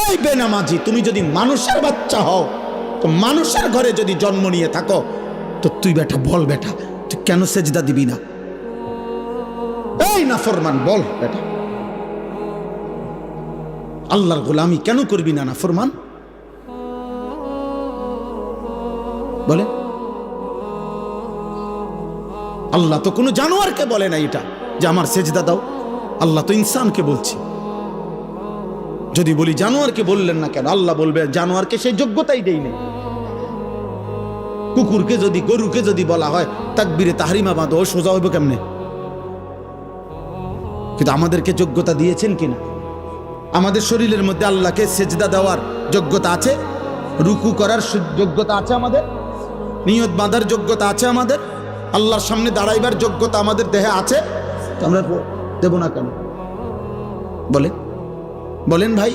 এই বেনামাজি, তুমি যদি মানুষের বাচ্চা হও, তো মানুষের ঘরে যদি জন্ম নিয়ে থাকো, তো তুই বেটা বল, বেটা তুই কেন সেজদা দিবি না? এই নাফরমান, বল বেটা, আল্লাহর গোলামি কেন করবি না নাফরমান? বলে আল্লাহ তো কোনো জানোয়ারকে বলে না এটা যে আমার সেজদা দাও। আল্লাহ তো ইনসানকে বলছে। যদি বলি জানোয়ারকে বললেন না কেন, আল্লাহ বলবে জানোয়ারকে সেই যোগ্যতাই দেই নেই। কুকুরকে যদি, গরুকে যদি বলা হয় তাকবীরে তাহরিমা বাঁধো, সোজা হইব কেমনে? কিন্তু আমাদেরকে যোগ্যতা দিয়েছেন কিনা? আমাদের শরীরের মধ্যে আল্লাহকে সেজদা দেওয়ার যোগ্যতা আছে, রুকু করার যোগ্যতা আছে, আমাদের নিয়ত বাঁধার যোগ্যতা আছে, আমাদের আল্লাহর সামনে দাঁড়াইবার যোগ্যতা আমাদের দেহে আছে। আমরা দেব না কেন? বলেন ভাই।